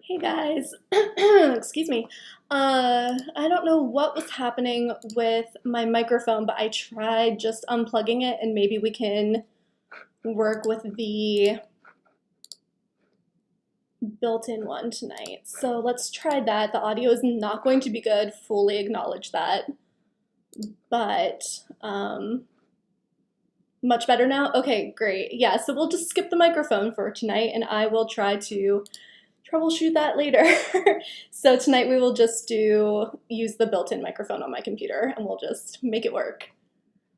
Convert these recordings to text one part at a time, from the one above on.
Hey guys, excuse me. I don't know what was happening with my microphone, but I tried just unplugging it and maybe we can work with the built-in one tonight. So let's try that. The audio is not going to be good, fully acknowledge that, but much better now? Okay, great. Yeah, so we'll just skip the microphone for tonight and I will try to troubleshoot that later. So tonight we will just use the built-in microphone on my computer and we'll just make it work.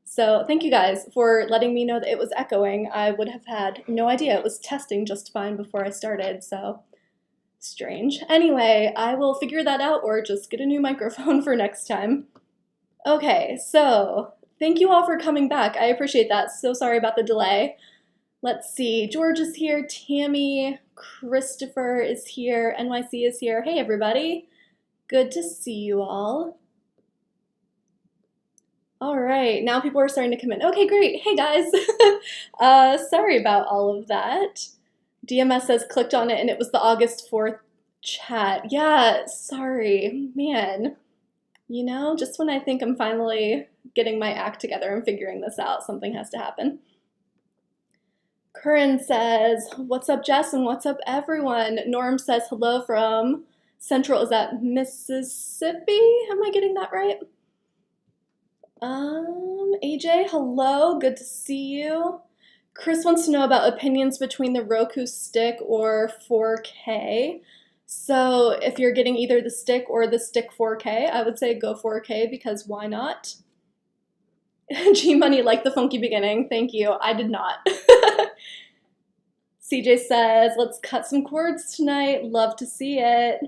So thank you guys for letting me know that it was echoing. I would have had no idea. It was testing just fine before I started, so strange. Anyway, I will figure that out or just get a new microphone for next time. Okay, so thank you all for coming back. I appreciate that. So sorry about the delay. Let's see, George is here, Tammy, Christopher is here, NYC is here. Hey everybody, good to see you all. All right, now people are starting to come in. Okay, great. Hey guys, sorry about all of that. DMS says clicked on it and it was the August 4th chat. Yeah, sorry, man. You know, just when I think I'm finally getting my act together and figuring this out, something has to happen. Curran says, what's up, Jess, and what's up, everyone? Norm says hello from Central, is that Mississippi? Am I getting that right? AJ, hello, good to see you. Chris wants to know about opinions between the Roku stick or 4K. So if you're getting either the stick or the stick 4K, I would say go 4K because why not? G-Money liked the funky beginning. Thank you. I did not. CJ says, let's cut some cords tonight. Love to see it.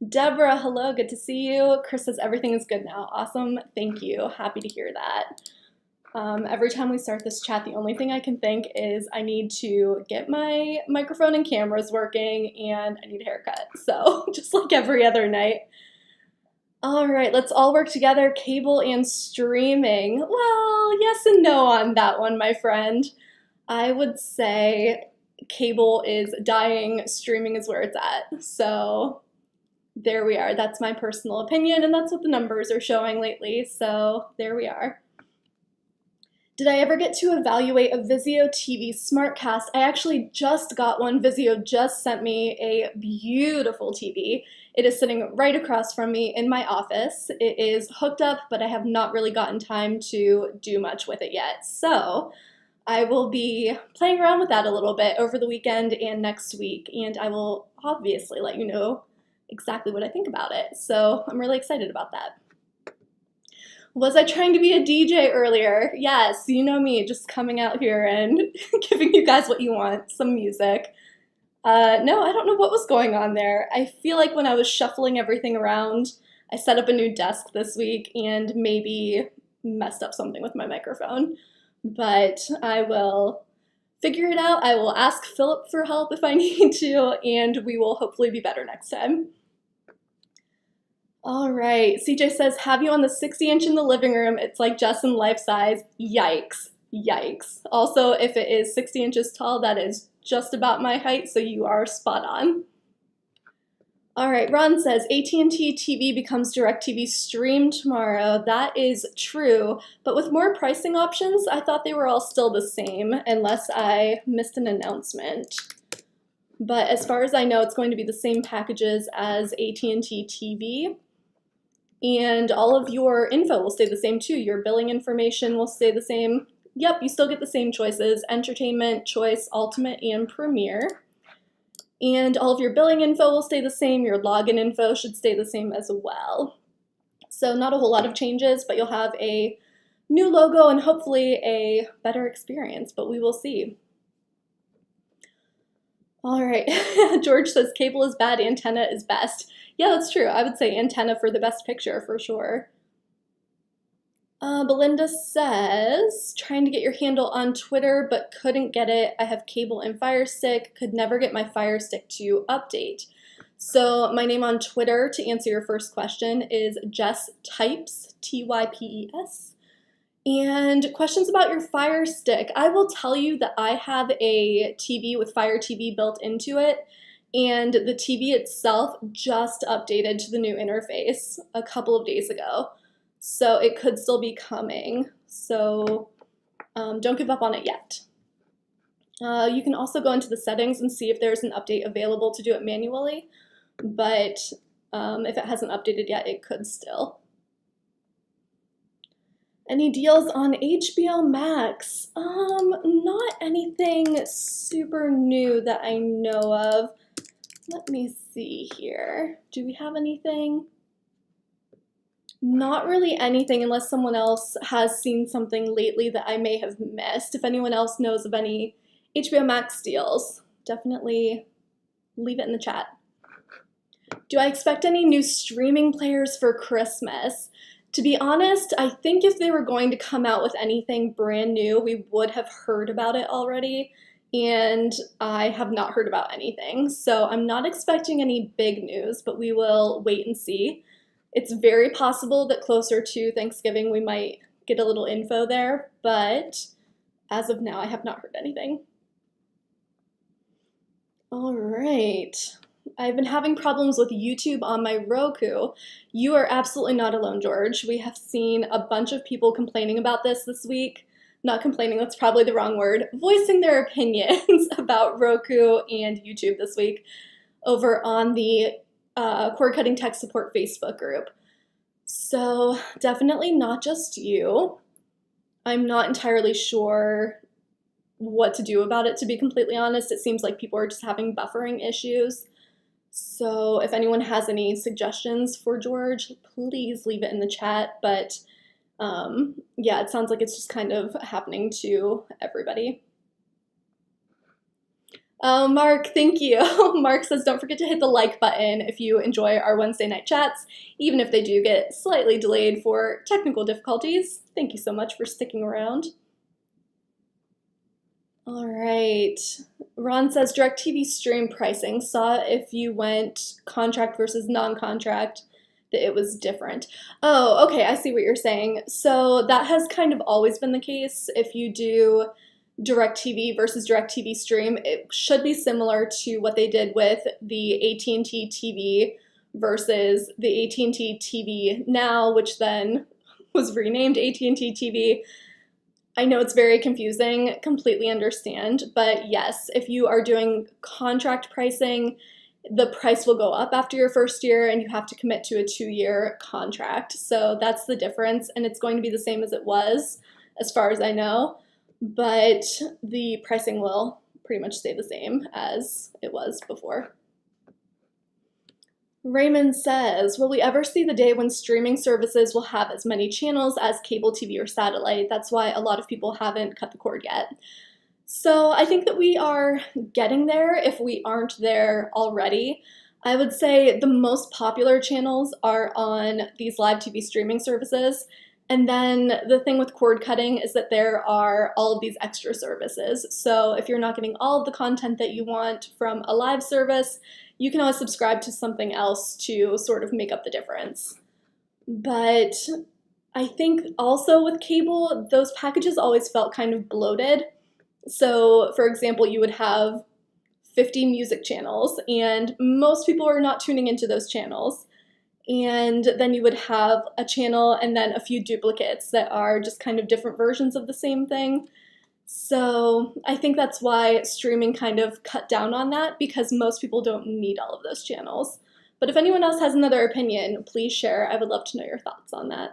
Deborah, hello. Good to see you. Chris says everything is good now. Awesome. Thank you. Happy to hear that. Every time we start this chat, the only thing I can think is I need to get my microphone and cameras working and I need a haircut. So just like every other night. All right, let's all work together, cable and streaming. Well, yes and no on that one, my friend. I would say cable is dying, streaming is where it's at. So there we are. That's my personal opinion, and that's what the numbers are showing lately. So there we are. Did I ever get to evaluate a Vizio TV SmartCast? I actually just got one. Vizio just sent me a beautiful TV. It is sitting right across from me in my office. It is hooked up, but I have not really gotten time to do much with it yet. So I will be playing around with that a little bit over the weekend and next week, and I will obviously let you know exactly what I think about it. So I'm really excited about that. Was I trying to be a DJ earlier? Yes, you know me, just coming out here and giving you guys what you want, some music. No, I don't know what was going on there. I feel like when I was shuffling everything around, I set up a new desk this week and maybe messed up something with my microphone. But I will figure it out. I will ask Philip for help if I need to, and we will hopefully be better next time. All right, CJ says, have you on the 60-inch in the living room? It's like Jess in life size. Yikes, yikes. Also, if it is 60 inches tall, that is just about my height, so you are spot on. All right, Ron says, AT&T TV becomes DirecTV stream tomorrow. That is true, but with more pricing options, I thought they were all still the same, unless I missed an announcement. But as far as I know, it's going to be the same packages as AT&T TV. And all of your info will stay the same too. Your billing information will stay the same. Yep, you still get the same choices: entertainment, choice, ultimate, and premier. And all of your billing info will stay the same. Your login info should stay the same as well. So not a whole lot of changes, but you'll have a new logo and hopefully a better experience, but we will see. All right, George says cable is bad, antenna is best. Yeah, that's true. I would say antenna for the best picture for sure. Belinda says, trying to get your handle on Twitter, but couldn't get it. I have cable and Fire Stick, could never get my Fire Stick to update. So my name on Twitter, to answer your first question, is Jess Types, Types. And questions about your Fire Stick. I will tell you that I have a TV with Fire TV built into it, and the TV itself just updated to the new interface a couple of days ago. So it could still be coming. So don't give up on it yet. You can also go into the settings and see if there's an update available to do it manually, but if it hasn't updated yet, it could still. Any deals on HBO Max? Not anything super new that I know of. Let me see here. Do we have anything? Not really anything, unless someone else has seen something lately that I may have missed. If anyone else knows of any HBO Max deals, definitely leave it in the chat. Do I expect any new streaming players for Christmas? To be honest, I think if they were going to come out with anything brand new, we would have heard about it already, and I have not heard about anything. So I'm not expecting any big news, but we will wait and see. It's very possible that closer to Thanksgiving we might get a little info there, but as of now I have not heard anything. All right. I've been having problems with YouTube on my Roku. You are absolutely not alone, George. We have seen a bunch of people complaining about this week. Not complaining, that's probably the wrong word. Voicing their opinions about Roku and YouTube this week over on the Cord Cutting Tech Support Facebook group. So definitely not just you. I'm not entirely sure what to do about it, to be completely honest. It seems like people are just having buffering issues. So if anyone has any suggestions for George, please leave it in the chat. But yeah, it sounds like it's just kind of happening to everybody. Mark, thank you. Mark says, don't forget to hit the like button if you enjoy our Wednesday night chats, even if they do get slightly delayed for technical difficulties. Thank you so much for sticking around. All right. Ron says, DirecTV stream pricing. Saw if you went contract versus non-contract, that it was different. Oh, okay, I see what you're saying. So that has kind of always been the case. If you do DirecTV versus DirecTV stream, it should be similar to what they did with the AT&T TV versus the AT&T TV Now, which then was renamed AT&T TV. I know it's very confusing, completely understand, but yes, if you are doing contract pricing, the price will go up after your first year and you have to commit to a 2-year contract. So that's the difference, and it's going to be the same as it was, as far as I know, but the pricing will pretty much stay the same as it was before. Raymond says, will we ever see the day when streaming services will have as many channels as cable TV or satellite? That's why a lot of people haven't cut the cord yet. So I think that we are getting there if we aren't there already. I would say the most popular channels are on these live TV streaming services. And then the thing with cord cutting is that there are all of these extra services. So if you're not getting all of the content that you want from a live service, you can always subscribe to something else to sort of make up the difference. But I think also with cable, those packages always felt kind of bloated. So for example, you would have 50 music channels and most people are not tuning into those channels. And then you would have a channel and then a few duplicates that are just kind of different versions of the same thing. So I think that's why streaming kind of cut down on that, because most people don't need all of those channels. But if anyone else has another opinion, please share. I would love to know your thoughts on that.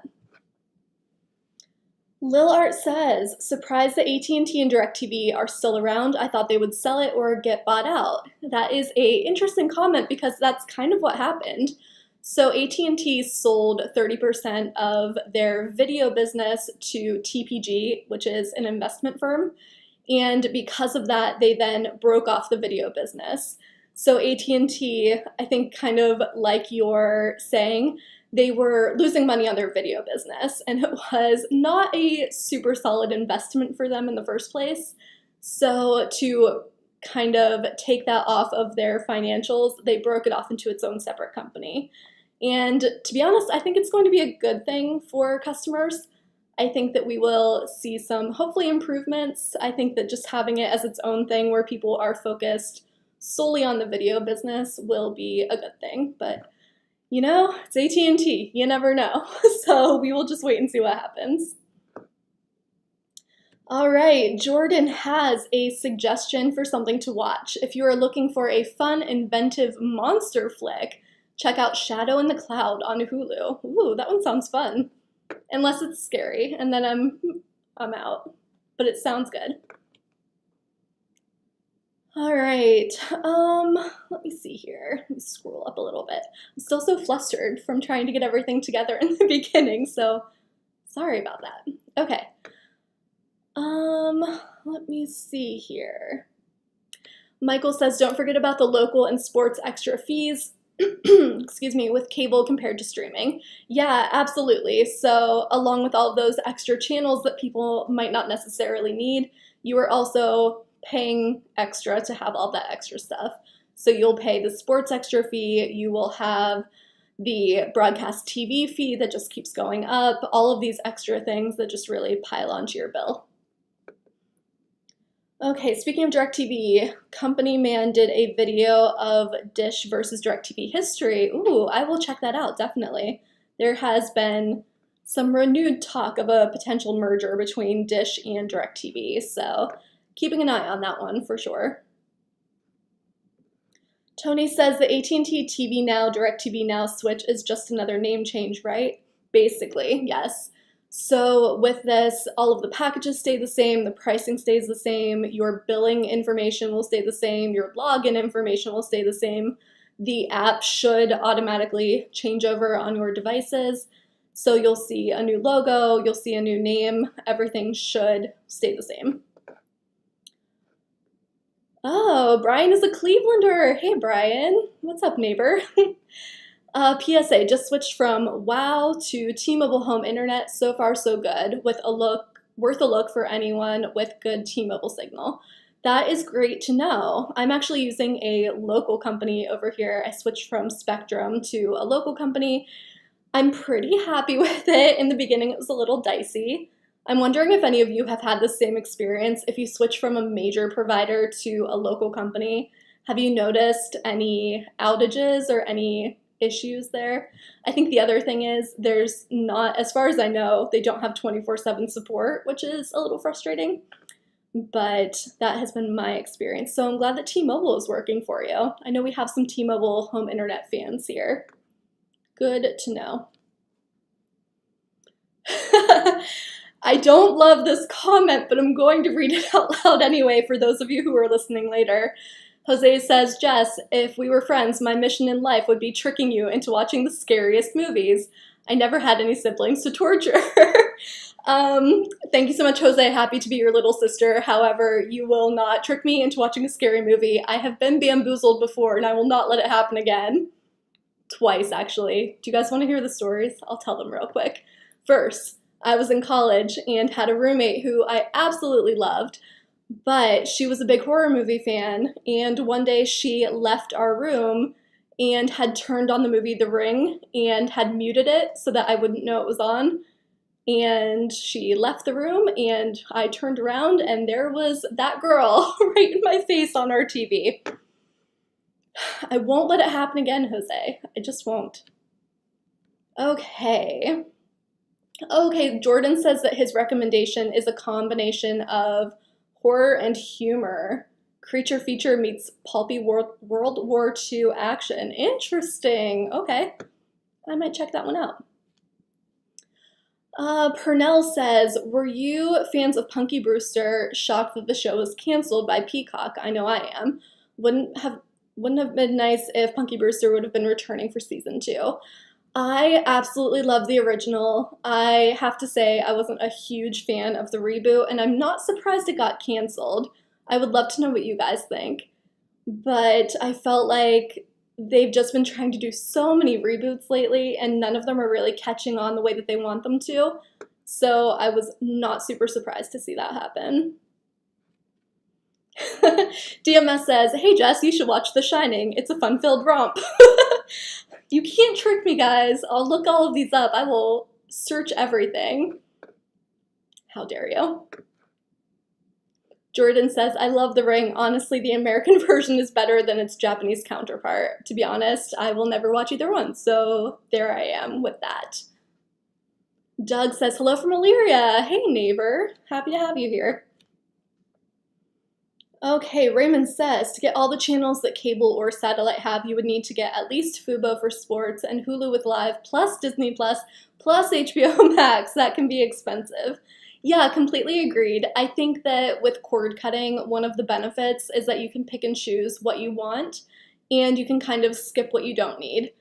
Lil Art says, surprised that AT&T and DirecTV are still around. I thought they would sell it or get bought out. That is an interesting comment because that's kind of what happened. So AT&T sold 30% of their video business to TPG, which is an investment firm. And because of that, they then broke off the video business. So AT&T, I think kind of like you're saying, they were losing money on their video business, and it was not a super solid investment for them in the first place. So to kind of take that off of their financials, they broke it off into its own separate company. And to be honest, I think it's going to be a good thing for customers. I think that we will see some, hopefully, improvements. I think that just having it as its own thing where people are focused solely on the video business will be a good thing. But, you know, it's AT&T. You never know. So we will just wait and see what happens. All right, Jordan has a suggestion for something to watch. If you are looking for a fun, inventive monster flick, check out Shadow in the Cloud on Hulu. Ooh, that one sounds fun. Unless it's scary, and then I'm out. But it sounds good. All right, let me see here. Let me scroll up a little bit. I'm still so flustered from trying to get everything together in the beginning, so sorry about that. Okay. Let me see here. Michael says, don't forget about the local and sports extra fees, excuse me, with cable compared to streaming. Yeah, absolutely. So along with all of those extra channels that people might not necessarily need, you are also paying extra to have all that extra stuff. So you'll pay the sports extra fee, you will have the broadcast TV fee that just keeps going up, all of these extra things that just really pile onto your bill. Okay, speaking of DirecTV, Company Man did a video of Dish versus DirecTV history. Ooh, I will check that out, definitely. There has been some renewed talk of a potential merger between Dish and DirecTV, so keeping an eye on that one for sure. Tony says the AT&T TV Now, DirecTV Now switch is just another name change, right? Basically, yes. So with this, all of the packages stay the same, the pricing stays the same, your billing information will stay the same, your login information will stay the same. The app should automatically change over on your devices. So you'll see a new logo, you'll see a new name, everything should stay the same. Oh, Brian is a Clevelander. Hey, Brian. What's up, neighbor? PSA, just switched from WOW to T-Mobile Home Internet. So far, so good. Worth a look for anyone with good T-Mobile signal. That is great to know. I'm actually using a local company over here. I switched from Spectrum to a local company. I'm pretty happy with it. In the beginning, it was a little dicey. I'm wondering if any of you have had the same experience. If you switch from a major provider to a local company, have you noticed any outages or any issues there? I think the other thing is there's not, as far as I know, they don't have 24/7 support, which is a little frustrating, but that has been my experience. So I'm glad that T-Mobile is working for you. I know we have some T-Mobile home internet fans here. Good to know. I don't love this comment, but I'm going to read it out loud anyway for those of you who are listening later. Jose says, Jess, if we were friends, my mission in life would be tricking you into watching the scariest movies. I never had any siblings to torture. Thank you so much, Jose. Happy to be your little sister. However, you will not trick me into watching a scary movie. I have been bamboozled before, and I will not let it happen again. Twice, actually. Do you guys want to hear the stories? I'll tell them real quick. First, I was in college and had a roommate who I absolutely loved, but she was a big horror movie fan, and one day she left our room and had turned on the movie The Ring and had muted it so that I wouldn't know it was on. And she left the room and I turned around and there was that girl right in my face on our TV. I won't let it happen again, Jose. I just won't. Okay, Jordan says that his recommendation is a combination of horror and humor. Creature feature meets pulpy World War II action. Interesting. Okay, I might check that one out. Purnell says, were you fans of Punky Brewster shocked that the show was canceled by Peacock? I know I am. Wouldn't have been nice if Punky Brewster would have been returning for season 2. I absolutely love the original. I have to say I wasn't a huge fan of the reboot, and I'm not surprised it got canceled. I would love to know what you guys think. But I felt like they've just been trying to do so many reboots lately, and none of them are really catching on the way that they want them to. So I was not super surprised to see that happen. DMS says, hey Jess, you should watch The Shining. It's a fun-filled romp. You can't trick me, guys. I'll look all of these up. I will search everything. How dare you? Jordan says, I love The Ring. Honestly, the American version is better than its Japanese counterpart. To be honest, I will never watch either one, so there I am with that. Doug says, hello from Illyria. Hey, neighbor. Happy to have you here. Okay, Raymond says, to get all the channels that cable or satellite have, you would need to get at least Fubo for sports and Hulu with Live, plus Disney Plus, plus HBO Max. That can be expensive. Yeah, completely agreed. I think that with cord cutting, one of the benefits is that you can pick and choose what you want, and you can kind of skip what you don't need.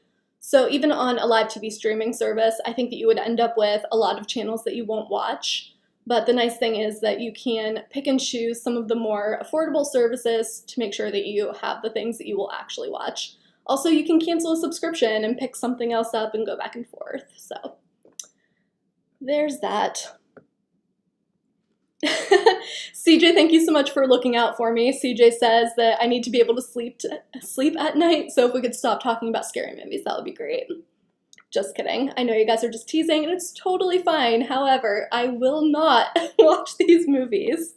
So even on a live TV streaming service, I think that you would end up with a lot of channels that you won't watch. But the nice thing is that you can pick and choose some of the more affordable services to make sure that you have the things that you will actually watch. Also, you can cancel a subscription and pick something else up and go back and forth. So there's that. CJ, thank you so much for looking out for me. CJ says that I need to be able to sleep at night, so if we could stop talking about scary movies, that would be great. Just kidding. I know you guys are just teasing, and it's totally fine. However, I will not watch these movies.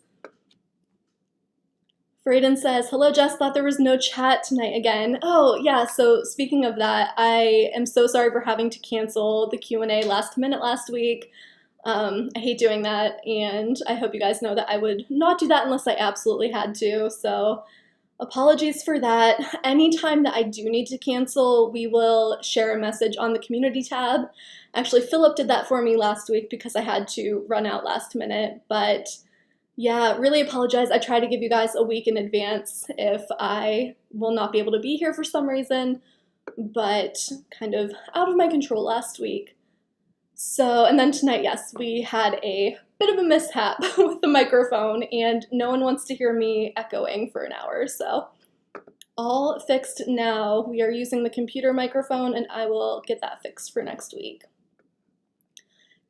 Frayden says, hello, Jess. Thought there was no chat tonight again. Oh, yeah, so speaking of that, I am so sorry for having to cancel the Q&A last minute last week. I hate doing that, and I hope you guys know that I would not do that unless I absolutely had to, so apologies for that. Anytime that I do need to cancel, we will share a message on the community tab. Actually, Philip did that for me last week because I had to run out last minute, but yeah, really apologize. I try to give you guys a week in advance if I will not be able to be here for some reason, but kind of out of my control last week. So, and then tonight, yes, we had a bit of a mishap with the microphone, and no one wants to hear me echoing for an hour, so all fixed now. We are using the computer microphone, and I will get that fixed for next week.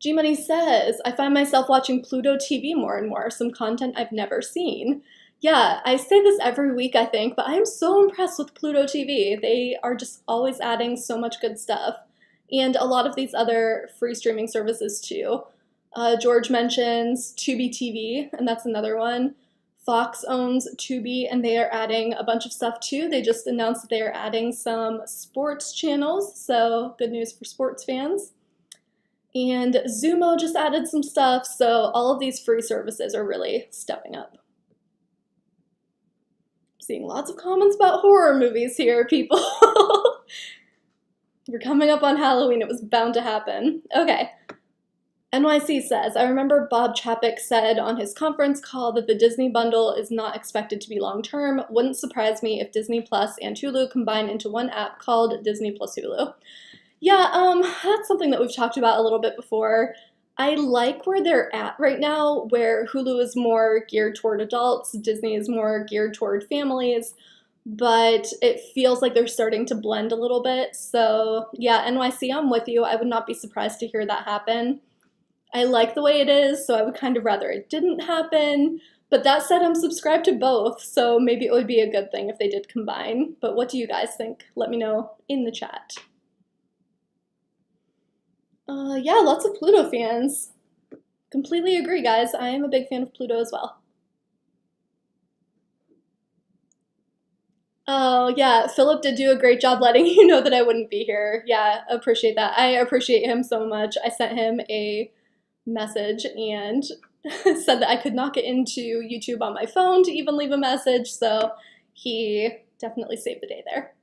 G-Money says, I find myself watching Pluto TV more and more, some content I've never seen. Yeah, I say this every week, I think, but I'm so impressed with Pluto TV. They are just always adding so much good stuff. And a lot of these other free streaming services too. George mentions Tubi TV, and that's another one. Fox owns Tubi, and they are adding a bunch of stuff too. They just announced that they are adding some sports channels, so good news for sports fans. And Zumo just added some stuff, so all of these free services are really stepping up. Seeing lots of comments about horror movies here, people. We're coming up on Halloween. It was bound to happen. Okay. NYC says, I remember Bob Chapek said on his conference call that the Disney bundle is not expected to be long-term. Wouldn't surprise me if Disney Plus and Hulu combine into one app called Disney Plus Hulu. Yeah, that's something that we've talked about a little bit before. I like where they're at right now, where Hulu is more geared toward adults, Disney is more geared toward families, but it feels like they're starting to blend a little bit. So yeah, NYC, I'm with you. I would not be surprised to hear that happen. I like the way it is, so I would kind of rather it didn't happen. But that said, I'm subscribed to both, so maybe it would be a good thing if they did combine. But what do you guys think? Let me know in the chat. Yeah, lots of Pluto fans. Completely agree, guys. I am a big fan of Pluto as well. Oh, yeah, Philip did do a great job letting you know that I wouldn't be here. Yeah, appreciate that. I appreciate him so much. I sent him a message and said that I could not get into YouTube on my phone to even leave a message, so he definitely saved the day there.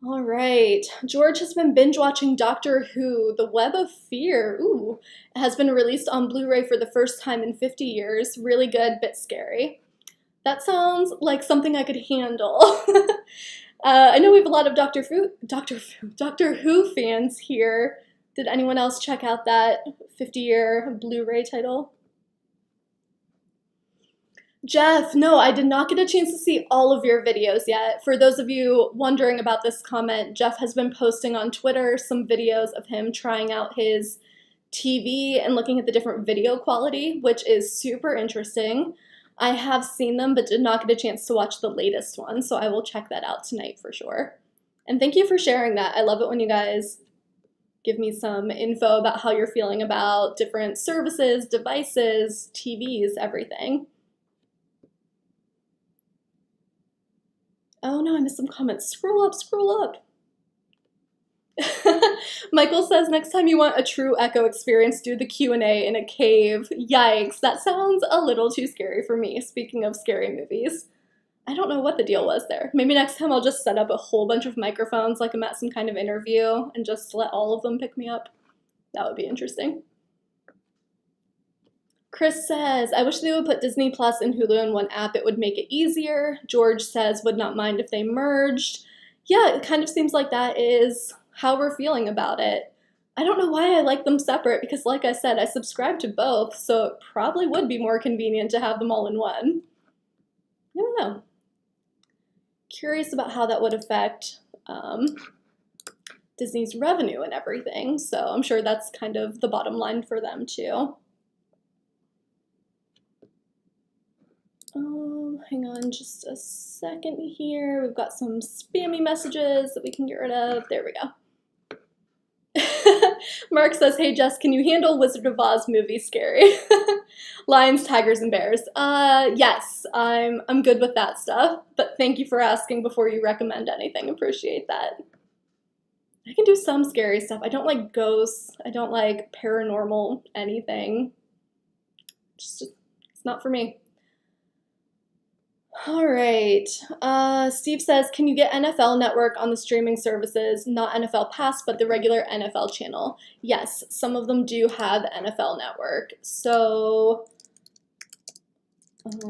All right, George has been binge watching Doctor Who, The Web of Fear. Ooh, it has been released on Blu-ray for the first time in 50 years. Really good, bit scary. That sounds like something I could handle. I know we have a lot of Doctor Who fans here. Did anyone else check out that 50-year Blu-ray title? Jeff, no, I did not get a chance to see all of your videos yet. For those of you wondering about this comment, Jeff has been posting on Twitter some videos of him trying out his TV and looking at the different video quality, which is super interesting. I have seen them, but did not get a chance to watch the latest one, so I will check that out tonight for sure. And thank you for sharing that. I love it when you guys give me some info about how you're feeling about different services, devices, TVs, everything. Oh no, I missed some comments. Scroll up, scroll up. Michael says, next time you want a true Echo experience, do the Q&A in a cave. Yikes, that sounds a little too scary for me, speaking of scary movies. I don't know what the deal was there. Maybe next time I'll just set up a whole bunch of microphones like I'm at some kind of interview and just let all of them pick me up. That would be interesting. Chris says, I wish they would put Disney Plus and Hulu in one app. It would make it easier. George says, would not mind if they merged. Yeah, it kind of seems like that is how we're feeling about it. I don't know why I like them separate because, like I said, I subscribe to both, so it probably would be more convenient to have them all in one. I don't know. Curious about how that would affect Disney's revenue and everything, so I'm sure that's kind of the bottom line for them too. Hang on just a second here. We've got some spammy messages that we can get rid of. There we go. Mark says, hey Jess, can you handle Wizard of Oz movie scary? Lions, tigers, and bears. Yes, I'm good with that stuff, but thank you for asking before you recommend anything. Appreciate that. I can do some scary stuff. I don't like ghosts. I don't like paranormal anything. It's not for me. All right. Steve says, can you get NFL Network on the streaming services? Not NFL Pass, but the regular NFL channel. Yes, some of them do have NFL Network. So, let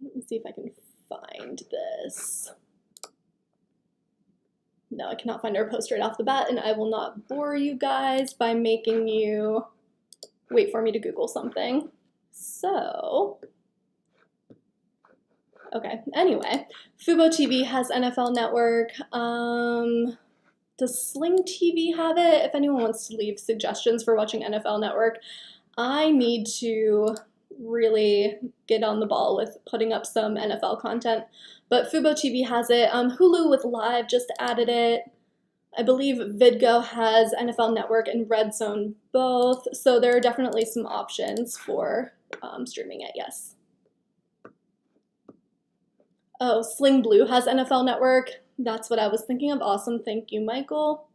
me see if I can find this. No, I cannot find our post right off the bat, and I will not bore you guys by making you wait for me to Google something. So, okay, anyway, Fubo TV has NFL Network. Does Sling TV have it? If anyone wants to leave suggestions for watching NFL Network, I need to really get on the ball with putting up some NFL content. But Fubo TV has it. Hulu with Live just added it. I believe Vidgo has NFL Network and Red Zone both, so there are definitely some options for streaming it, yes. Oh, Sling Blue has NFL Network. That's what I was thinking of. Awesome, thank you, Michael.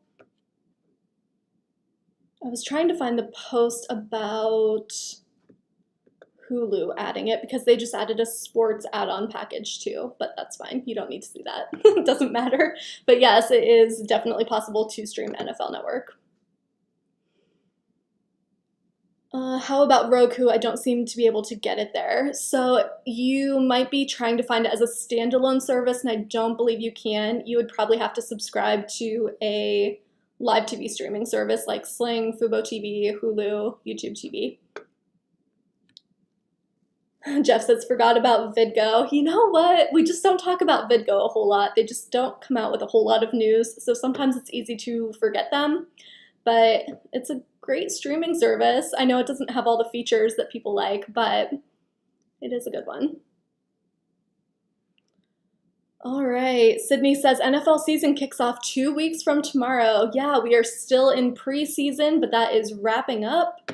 I was trying to find the post about Hulu adding it because they just added a sports add-on package too, but that's fine. You don't need to see that. It doesn't matter. But yes, it is definitely possible to stream NFL Network. How about Roku? I don't seem to be able to get it there. So you might be trying to find it as a standalone service, and I don't believe you can. You would probably have to subscribe to a live TV streaming service like Sling, Fubo TV, Hulu, YouTube TV. Jeff says, forgot about Vidgo. You know what? We just don't talk about Vidgo a whole lot. They just don't come out with a whole lot of news, so sometimes it's easy to forget them. But it's a great streaming service. I know it doesn't have all the features that people like, but it is a good one. All right, Sydney says, NFL season kicks off 2 weeks from tomorrow. Yeah, we are still in preseason, but that is wrapping up.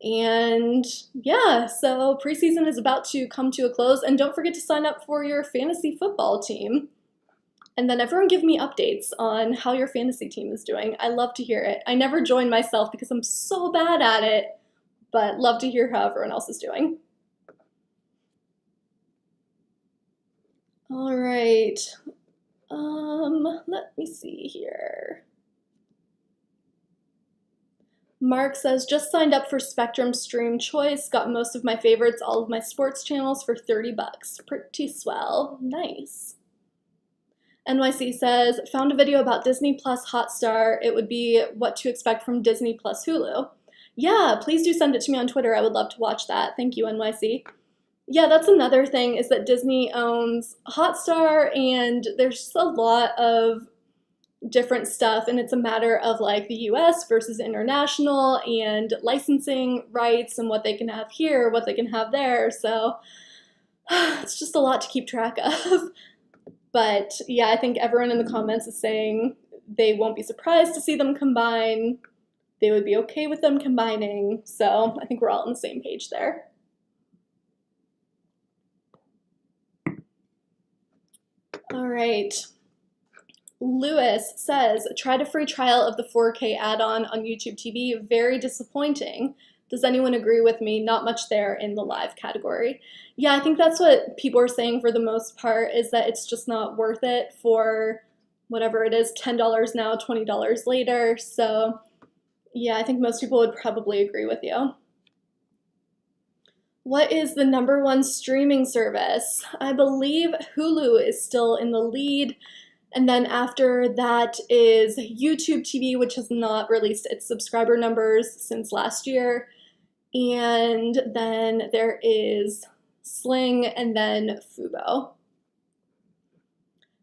And yeah, so preseason is about to come to a close, and don't forget to sign up for your fantasy football team. And then everyone give me updates on how your fantasy team is doing. I love to hear it. I never join myself because I'm so bad at it, but love to hear how everyone else is doing. All right, let me see here. Mark says, just signed up for Spectrum Stream Choice, got most of my favorites, all of my sports channels for $30. Pretty swell. Nice. NYC says, found a video about Disney Plus Hotstar. It would be what to expect from Disney Plus Hulu. Yeah, please do send it to me on Twitter. I would love to watch that. Thank you, NYC. Yeah, that's another thing, is that Disney owns Hotstar, and there's just a lot of different stuff, and it's a matter of like the US versus international and licensing rights and what they can have here, what they can have there, so it's just a lot to keep track of. But yeah, I think everyone in the comments is saying they won't be surprised to see them combine. They would be okay with them combining. So I think we're all on the same page there. All right. Lewis says, tried a free trial of the 4K add-on on YouTube TV. Very disappointing. Does anyone agree with me? Not much there in the live category. Yeah, I think that's what people are saying for the most part, is that it's just not worth it for whatever it is, $10 now, $20 later. So yeah, I think most people would probably agree with you. What is the #1 streaming service? I believe Hulu is still in the lead. And then after that is YouTube TV, which has not released its subscriber numbers since last year. And then there is Sling and then Fubo.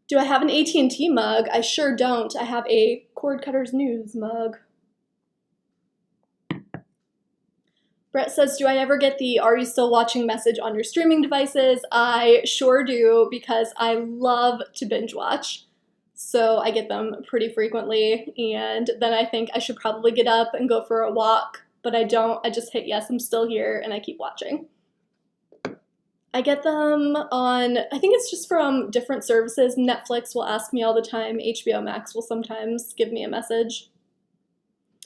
Do I have an AT&T mug? I sure don't. I have a Cord Cutters News mug. Brett says, do I ever get the "Are you still watching" message on your streaming devices? I sure do, because I love to binge watch. So I get them pretty frequently, and then I think I should probably get up and go for a walk, but I don't. I just hit yes, I'm still here, and I keep watching. I get them on, I think it's just from different services. Netflix will ask me all the time. HBO Max will sometimes give me a message.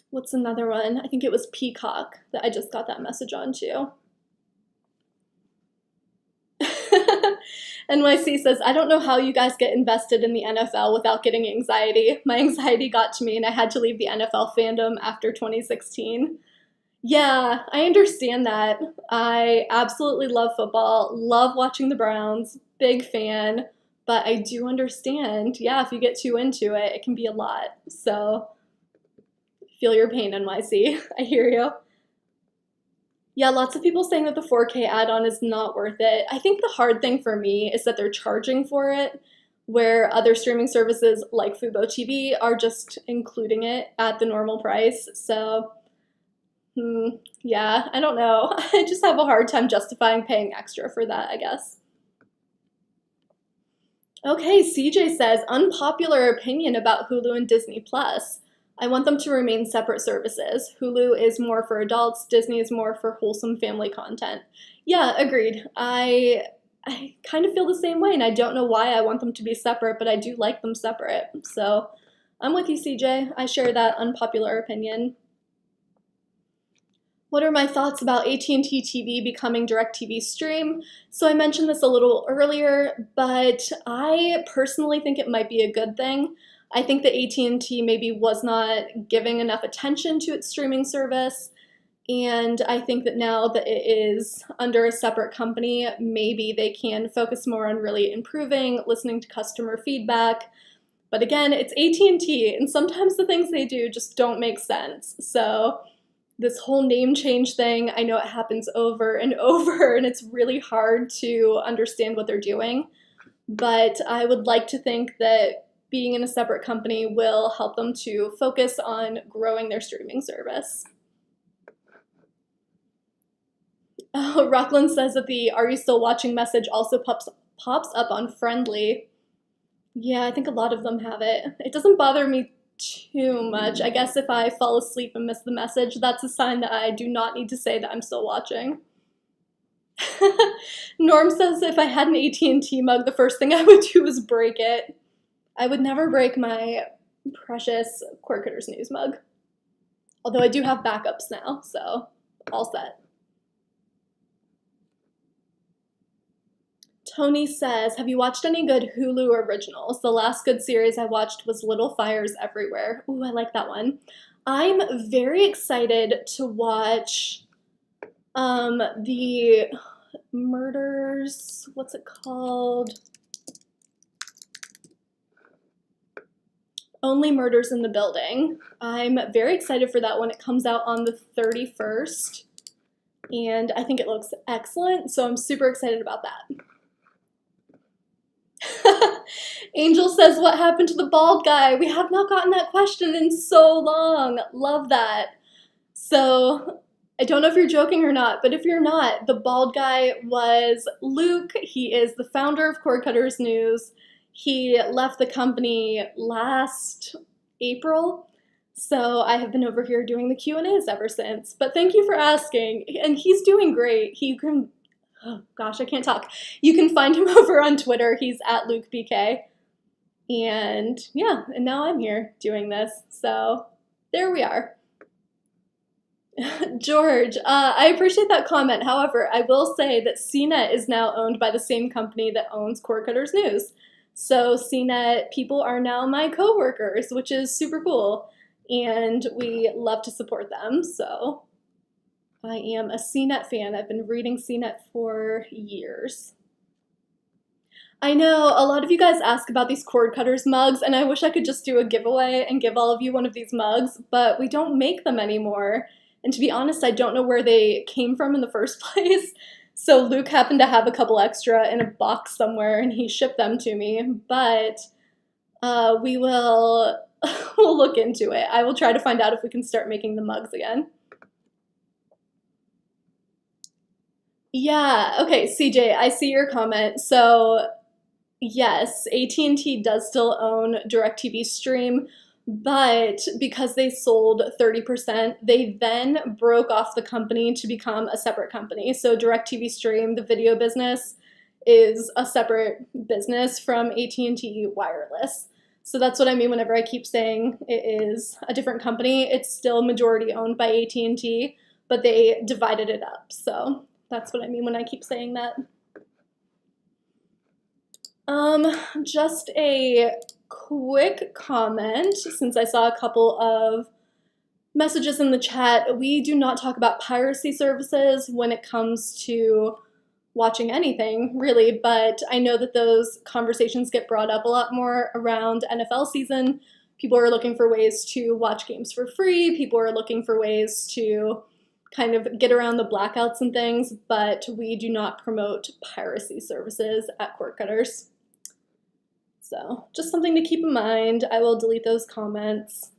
What's another one? I think it was Peacock that I just got that message on too. NYC says, I don't know how you guys get invested in the NFL without getting anxiety. My anxiety got to me and I had to leave the NFL fandom after 2016. Yeah, I understand that. I absolutely love football, love watching the Browns, big fan, but I do understand, yeah, if you get too into it, it can be a lot. So feel your pain, NYC. I hear you. Yeah, lots of people saying that the 4K add-on is not worth it. I think the hard thing for me is that they're charging for it, where other streaming services like Fubo TV are just including it at the normal price. So, yeah, I don't know. I just have a hard time justifying paying extra for that, I guess. Okay, CJ says, unpopular opinion about Hulu and Disney Plus. I want them to remain separate services. Hulu is more for adults, Disney is more for wholesome family content. Yeah, agreed. I kind of feel the same way, and I don't know why I want them to be separate, but I do like them separate. So I'm with you, CJ. I share that unpopular opinion. What are my thoughts about AT&T TV becoming DirecTV Stream? So I mentioned this a little earlier, but I personally think it might be a good thing. I think that AT&T maybe was not giving enough attention to its streaming service, and I think that now that it is under a separate company, maybe they can focus more on really improving, listening to customer feedback. But again, it's AT&T, and sometimes the things they do just don't make sense. So this whole name change thing, I know it happens over and over, and it's really hard to understand what they're doing. But I would like to think that being in a separate company will help them to focus on growing their streaming service. Oh, Rockland says that the "Are you still watching" message also pops up on Friendly. Yeah, I think a lot of them have it. It doesn't bother me too much. I guess if I fall asleep and miss the message, that's a sign that I do not need to say that I'm still watching. Norm says if I had an AT&T mug, the first thing I would do is break it. I would never break my precious Cord Cutters News mug. Although I do have backups now, so all set. Tony says, have you watched any good Hulu originals? The last good series I watched was Little Fires Everywhere. Ooh, I like that one. I'm very excited to watch the murders, what's it called? Only Murders in the Building. I'm very excited for that one. It comes out on the 31st, and I think it looks excellent, so I'm super excited about that. Angel says, what happened to the bald guy? We have not gotten that question in so long. Love that. So I don't know if you're joking or not, but if you're not, the bald guy was Luke. He is the founder of Cord Cutters News. He left the company last April, so I have been over here doing the Q&As ever since. But thank you for asking, and he's doing great. Oh gosh, I can't talk. You can find him over on Twitter. He's at LukeBK. And yeah, and now I'm here doing this. So there we are. George, I appreciate that comment. However, I will say that CNet is now owned by the same company that owns Cord Cutters News. So CNet people are now my coworkers, which is super cool. And we love to support them. So I am a CNet fan. I've been reading CNet for years. I know a lot of you guys ask about these cord cutters mugs, and I wish I could just do a giveaway and give all of you one of these mugs, but we don't make them anymore. And to be honest, I don't know where they came from in the first place. So Luke happened to have a couple extra in a box somewhere, and he shipped them to me. But we will we'll look into it. I will try to find out if we can start making the mugs again. Yeah, okay, CJ, I see your comment. So yes, AT&T does still own DirecTV Stream, but because they sold 30%, they then broke off the company to become a separate company. So DirecTV Stream, the video business, is a separate business from AT&T Wireless. So that's what I mean whenever I keep saying it is a different company. It's still majority owned by AT&T, but they divided it up. So that's what I mean when I keep saying that. Just a quick comment, since I saw a couple of messages in the chat. We do not talk about piracy services when it comes to watching anything, really, but I know that those conversations get brought up a lot more around NFL season. People are looking for ways to watch games for free. People are looking for ways to kind of get around the blackouts and things, but we do not promote piracy services at Cord Cutters. So just something to keep in mind. I will delete those comments.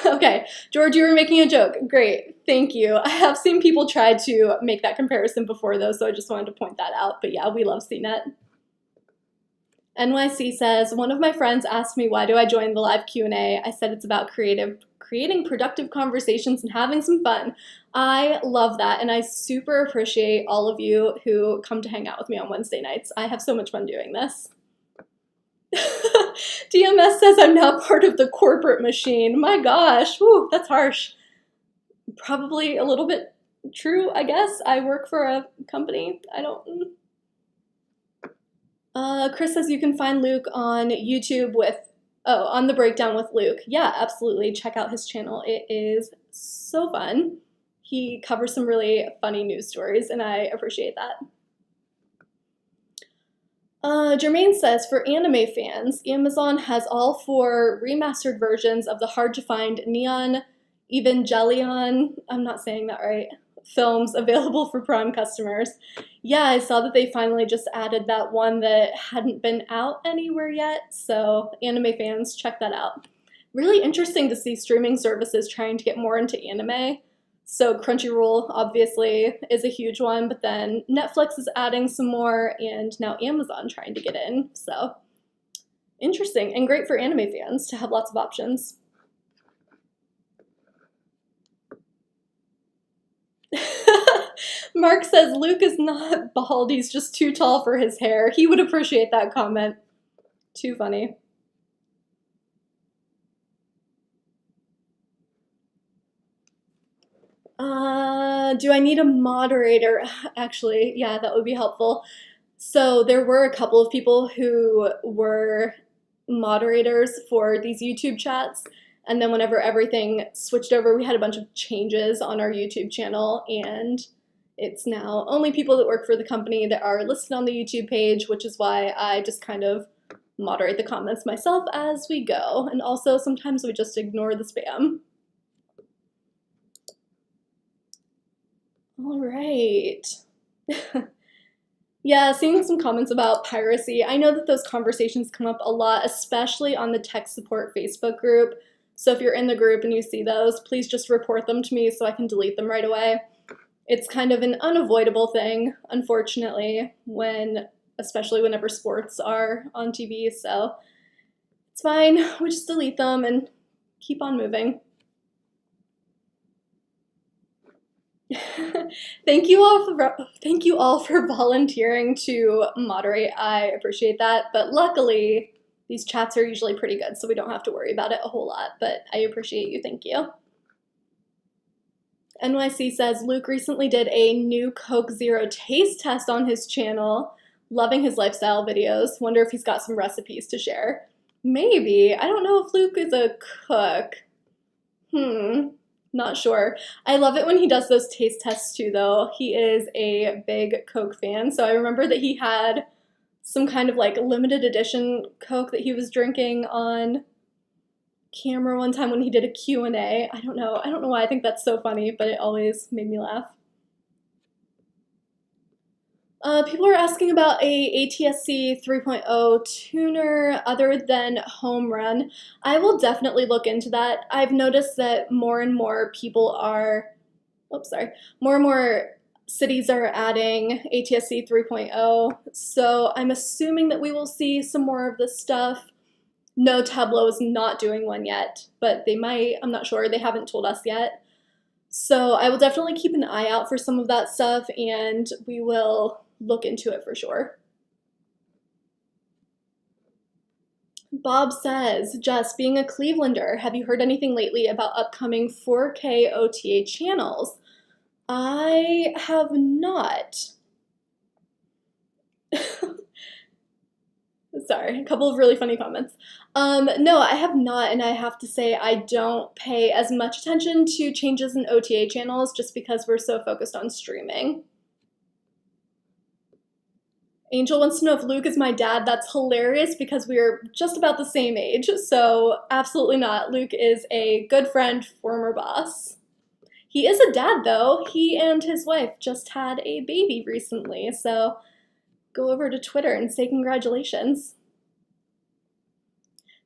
Okay, George, you were making a joke. Great, thank you. I have seen people try to make that comparison before though, so I just wanted to point that out. But yeah, we love CNet. NYC says, one of my friends asked me why do I join the live Q&A. I said it's about creating productive conversations and having some fun. I love that, and I super appreciate all of you who come to hang out with me on Wednesday nights. I have so much fun doing this. DMS says I'm now part of the corporate machine. My gosh, whew, that's harsh. Probably a little bit true, I guess. I work for a company. I don't... Chris says you can find Luke on YouTube with, on the breakdown with Luke. Yeah, absolutely. Check out his channel. It is so fun. He covers some really funny news stories, and I appreciate that. Jermaine says, for anime fans, Amazon has all 4 remastered versions of the hard-to-find Neon Evangelion, I'm not saying that right, films available for Prime customers. Yeah, I saw that they finally just added that one that hadn't been out anywhere yet, so anime fans, check that out. Really interesting to see streaming services trying to get more into anime. So Crunchyroll, obviously, is a huge one, but then Netflix is adding some more, and now Amazon trying to get in. So interesting, and great for anime fans to have lots of options. Mark says Luke is not bald, he's just too tall for his hair. He would appreciate that comment. Too funny. Do I need a moderator? Actually, yeah, that would be helpful. So there were a couple of people who were moderators for these YouTube chats, and then whenever everything switched over, we had a bunch of changes on our YouTube channel, and it's now only people that work for the company that are listed on the YouTube page, which is why I just kind of moderate the comments myself as we go. And also sometimes we just ignore the spam. All right. Yeah, seeing some comments about piracy. I know that those conversations come up a lot, especially on the tech support Facebook group. So if you're in the group and you see those, please just report them to me so I can delete them right away. It's kind of an unavoidable thing, unfortunately, when especially whenever sports are on TV, so it's fine. We just delete them and keep on moving. Thank you all for volunteering to moderate. I appreciate that, but luckily these chats are usually pretty good, so we don't have to worry about it a whole lot, but I appreciate you. Thank you. NYC says, Luke recently did a new Coke Zero taste test on his channel. Loving his lifestyle videos. Wonder if he's got some recipes to share. Maybe. I don't know if Luke is a cook. Not sure. I love it when he does those taste tests too, though. He is a big Coke fan, so I remember that he had some kind of like limited edition Coke that he was drinking on camera one time when he did a Q&A. I don't know why I think that's so funny, but it always made me laugh. People are asking about a ATSC 3.0 tuner other than Home Run. I will definitely look into that. I've noticed that more and more cities are adding ATSC 3.0, so I'm assuming that we will see some more of this stuff. No, Tableau is not doing one yet, but they might. I'm not sure. They haven't told us yet. So I will definitely keep an eye out for some of that stuff, and we will look into it for sure. Bob says, Jess, being a Clevelander, have you heard anything lately about upcoming 4K OTA channels? I have not. Sorry, a couple of really funny comments. No, I have not, and I have to say I don't pay as much attention to changes in OTA channels just because we're so focused on streaming. Angel wants to know if Luke is my dad. That's hilarious because we are just about the same age, so absolutely not. Luke is a good friend, former boss. He is a dad, though. He and his wife just had a baby recently, so go over to Twitter and say congratulations.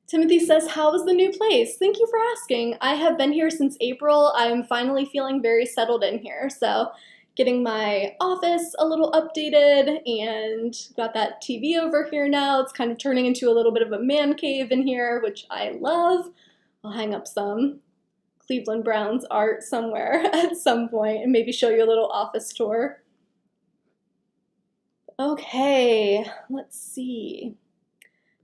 Timothy says, how is the new place? Thank you for asking. I have been here since April. I'm finally feeling very settled in here, so getting my office a little updated and got that TV over here now. It's kind of turning into a little bit of a man cave in here, which I love. I'll hang up some Cleveland Browns art somewhere at some point and maybe show you a little office tour. Okay, let's see.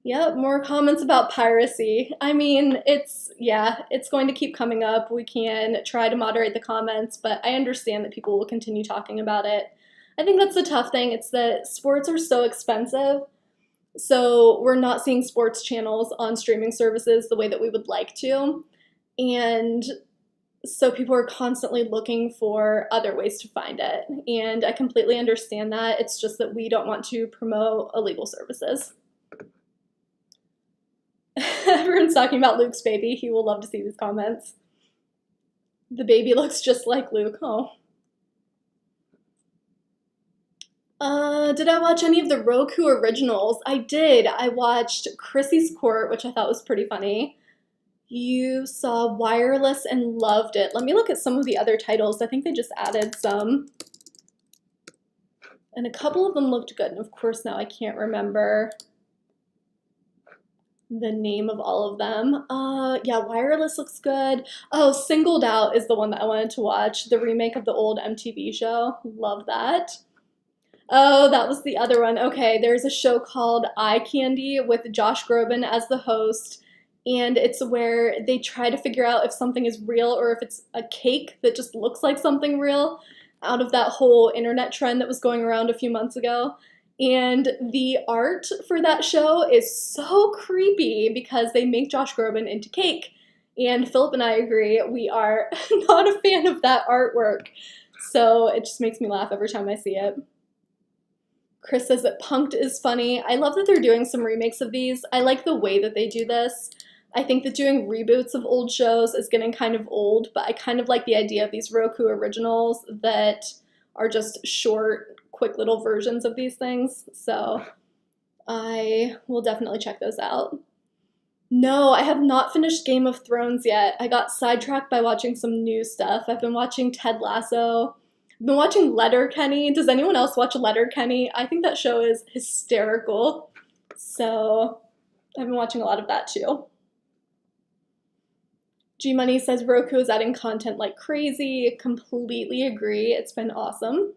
Yep, more comments about piracy. I mean, it's going to keep coming up. We can try to moderate the comments, but I understand that people will continue talking about it. I think that's the tough thing. It's that sports are so expensive, so we're not seeing sports channels on streaming services the way that we would like to. And so people are constantly looking for other ways to find it. And I completely understand that. It's just that we don't want to promote illegal services. Everyone's talking about Luke's baby. He will love to see these comments. The baby looks just like Luke. Oh. Did I watch any of the Roku originals? I did. I watched Chrissy's Court, which I thought was pretty funny. You saw Wireless and loved it. Let me look at some of the other titles. I think they just added some. And a couple of them looked good. And of course now I can't remember the name of all of them. Yeah, Wireless looks good. Oh, Singled Out is the one that I wanted to watch. The remake of the old MTV show. Love that. Oh, that was the other one. Okay, there's a show called Eye Candy with Josh Groban as the host. And it's where they try to figure out if something is real or if it's a cake that just looks like something real out of that whole internet trend that was going around a few months ago. And the art for that show is so creepy because they make Josh Groban into cake. And Philip and I agree, we are not a fan of that artwork. So it just makes me laugh every time I see it. Chris says that Punked is funny. I love that they're doing some remakes of these. I like the way that they do this. I think that doing reboots of old shows is getting kind of old, but I kind of like the idea of these Roku originals that are just short, quick little versions of these things. So I will definitely check those out. No, I have not finished Game of Thrones yet. I got sidetracked by watching some new stuff. I've been watching Ted Lasso. been watching Letterkenny. Does anyone else watch Letterkenny? I think that show is hysterical. So I've been watching a lot of that too. G Money says Roku is adding content like crazy. Completely agree. It's been awesome.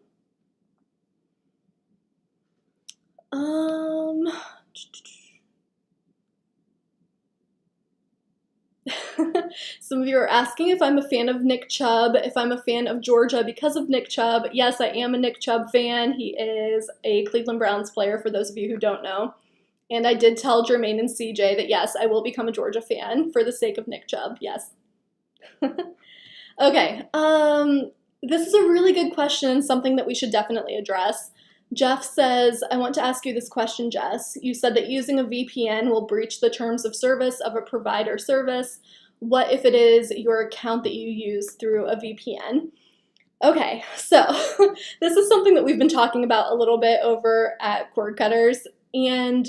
Some of you are asking if I'm a fan of Nick Chubb, if I'm a fan of Georgia because of Nick Chubb. Yes, I am a Nick Chubb fan. He is a Cleveland Browns player, for those of you who don't know. And I did tell Jermaine and CJ that yes, I will become a Georgia fan for the sake of Nick Chubb, yes. Okay, this is a really good question, something that we should definitely address. Jeff says, I want to ask you this question, Jess. You said that using a VPN will breach the terms of service of a provider service. What if it is your account that you use through a VPN? Okay, so this is something that we've been talking about a little bit over at Cord Cutters, and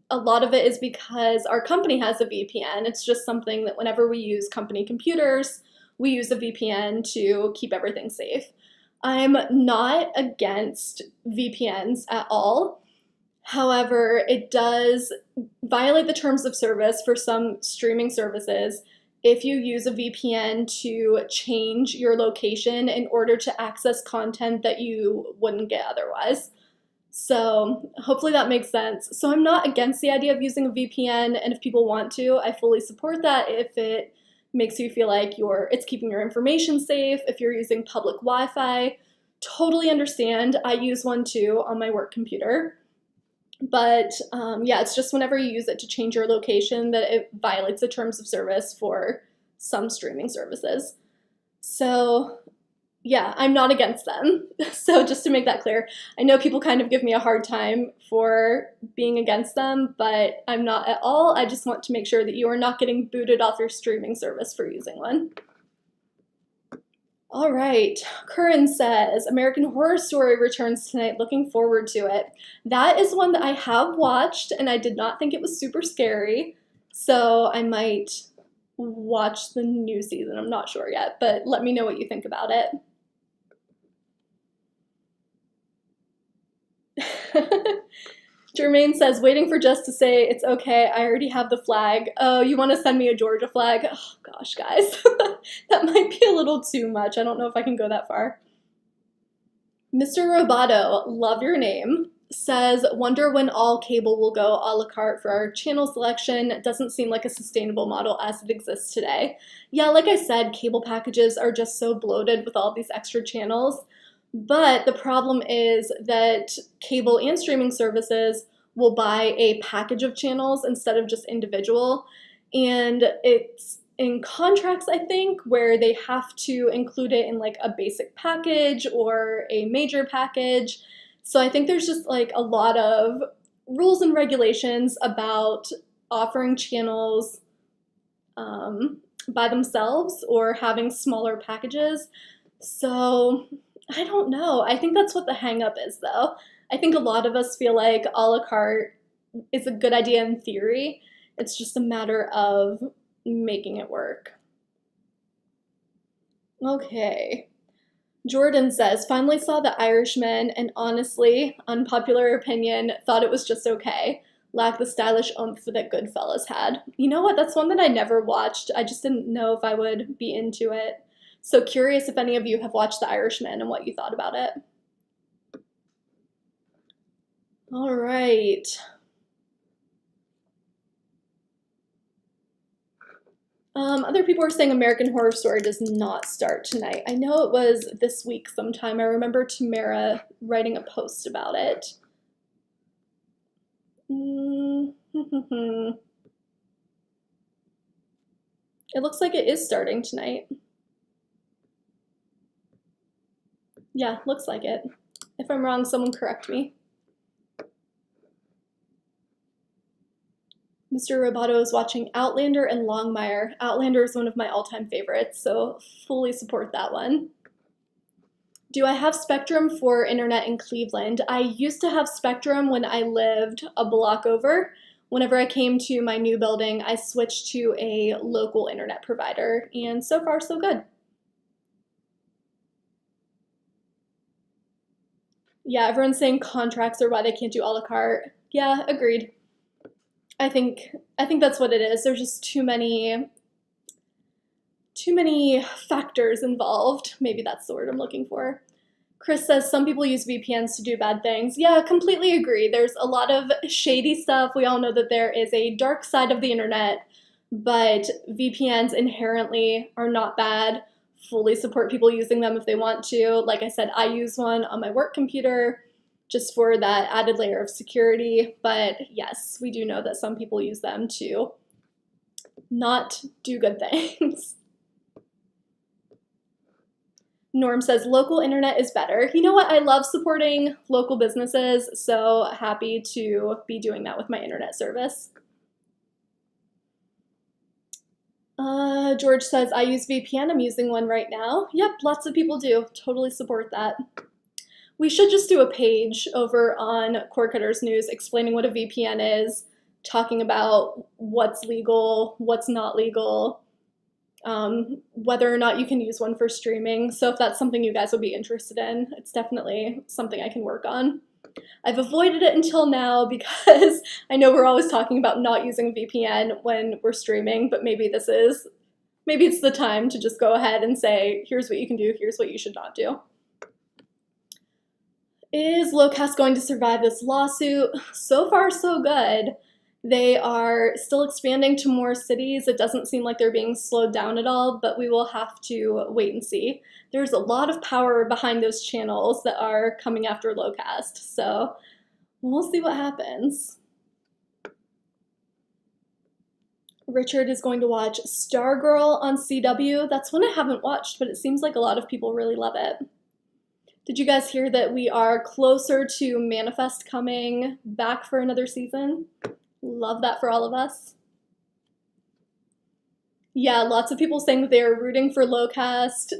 a lot of it is because our company has a VPN. It's just something that whenever we use company computers, we use a VPN to keep everything safe. I'm not against VPNs at all. However, it does violate the terms of service for some streaming services if you use a VPN to change your location in order to access content that you wouldn't get otherwise. So hopefully that makes sense. So I'm not against the idea of using a VPN, and if people want to, I fully support that if it makes you feel like it's keeping your information safe. If you're using public Wi-Fi, totally understand. I use one too on my work computer. But yeah, it's just whenever you use it to change your location that it violates the terms of service for some streaming services. So yeah, I'm not against them. So just to make that clear, I know people kind of give me a hard time for being against them, but I'm not at all. I just want to make sure that you are not getting booted off your streaming service for using one. All right, Curran says, American Horror Story returns tonight, looking forward to it. That is one that I have watched, and I did not think it was super scary, so I might watch the new season. I'm not sure yet, but let me know what you think about it. Jermaine says, waiting for Jess to say, it's okay, I already have the flag. Oh, you want to send me a Georgia flag? Oh, gosh, guys. That might be a little too much. I don't know if I can go that far. Mr. Roboto, love your name, says, wonder when all cable will go a la carte for our channel selection. It doesn't seem like a sustainable model as it exists today. Yeah, like I said, cable packages are just so bloated with all these extra channels. But the problem is that cable and streaming services will buy a package of channels instead of just individual. And it's in contracts, I think, where they have to include it in like a basic package or a major package. So I think there's just like a lot of rules and regulations about offering channels by themselves or having smaller packages. So I don't know. I think that's what the hang up is, though. I think a lot of us feel like a la carte is a good idea in theory. It's just a matter of making it work. Okay. Jordan says, finally saw The Irishman, and honestly, unpopular opinion, thought it was just okay. Lacked the stylish oomph that Goodfellas had. You know what? That's one that I never watched. I just didn't know if I would be into it. So curious if any of you have watched The Irishman and what you thought about it. All right. Other people are saying American Horror Story does not start tonight. I know it was this week sometime. I remember Tamara writing a post about it. It looks like it is starting tonight. Yeah, looks like it. If I'm wrong, someone correct me. Mr. Roboto is watching Outlander and Longmire. Outlander is one of my all-time favorites, so fully support that one. Do I have Spectrum for internet in Cleveland? I used to have Spectrum when I lived a block over. Whenever I came to my new building, I switched to a local internet provider, and so far, so good. Yeah, everyone's saying contracts are why they can't do a la carte. Yeah, agreed. I think that's what it is. There's just too many factors involved. Maybe that's the word I'm looking for. Chris says some people use VPNs to do bad things. Yeah, completely agree. There's a lot of shady stuff. We all know that there is a dark side of the internet, but VPNs inherently are not bad. Fully support people using them if they want to. Like I said, I use one on my work computer just for that added layer of security. But yes, we do know that some people use them to not do good things. Norm says local internet is better. You know what? I love supporting local businesses, so happy to be doing that with my internet service. George says, I use VPN. I'm using one right now. Yep, lots of people do. Totally support that. We should just do a page over on Cord Cutters News explaining what a VPN is, talking about what's legal, what's not legal, whether or not you can use one for streaming. So if that's something you guys would be interested in, it's definitely something I can work on. I've avoided it until now because I know we're always talking about not using a VPN when we're streaming, but maybe it's the time to just go ahead and say, here's what you can do, here's what you should not do. Is Locast going to survive this lawsuit? So far, so good. They are still expanding to more cities. It doesn't seem like they're being slowed down at all, but we will have to wait and see. There's a lot of power behind those channels that are coming after Locast, so we'll see what happens. Richard is going to watch Stargirl on CW. That's one I haven't watched, but it seems like a lot of people really love it. Did you guys hear that we are closer to Manifest coming back for another season? Love that for all of us. Yeah, lots of people saying that they are rooting for Locast.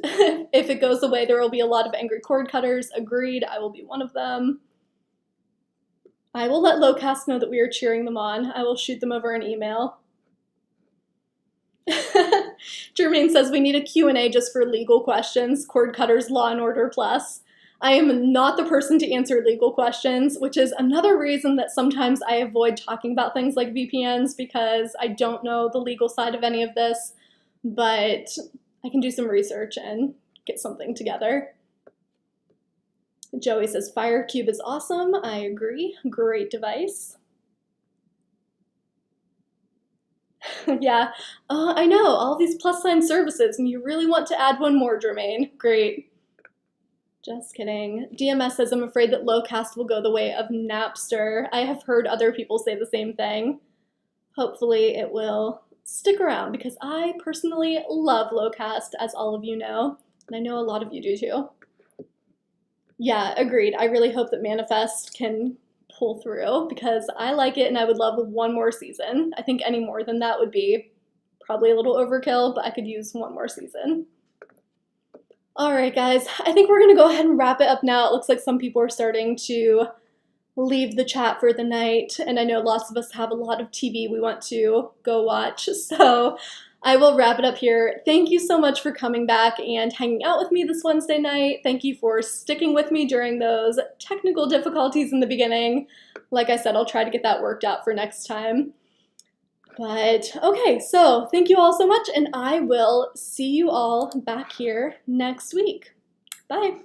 If it goes away, there will be a lot of angry cord cutters. Agreed, I will be one of them. I will let Locast know that we are cheering them on. I will shoot them over an email. Jermaine says we need a Q&A just for legal questions. Cord cutters, Law and Order Plus. I am not the person to answer legal questions, which is another reason that sometimes I avoid talking about things like VPNs because I don't know the legal side of any of this, but I can do some research and get something together. Joey says FireCube is awesome. I agree. Great device. Yeah, I know, all these plus sign services, and you really want to add one more, Jermaine. Great. Just kidding. DMS says, I'm afraid that Locast will go the way of Napster. I have heard other people say the same thing. Hopefully it will stick around because I personally love Locast, as all of you know, and I know a lot of you do too. Yeah, agreed. I really hope that Manifest can pull through because I like it and I would love one more season. I think any more than that would be probably a little overkill, but I could use one more season. All right, guys, I think we're gonna go ahead and wrap it up now. It looks like some people are starting to leave the chat for the night, and I know lots of us have a lot of TV we want to go watch, so I will wrap it up here. Thank you so much for coming back and hanging out with me this Wednesday night. Thank you for sticking with me during those technical difficulties in the beginning. Like I said, I'll try to get that worked out for next time. But okay, so thank you all so much, and I will see you all back here next week. Bye.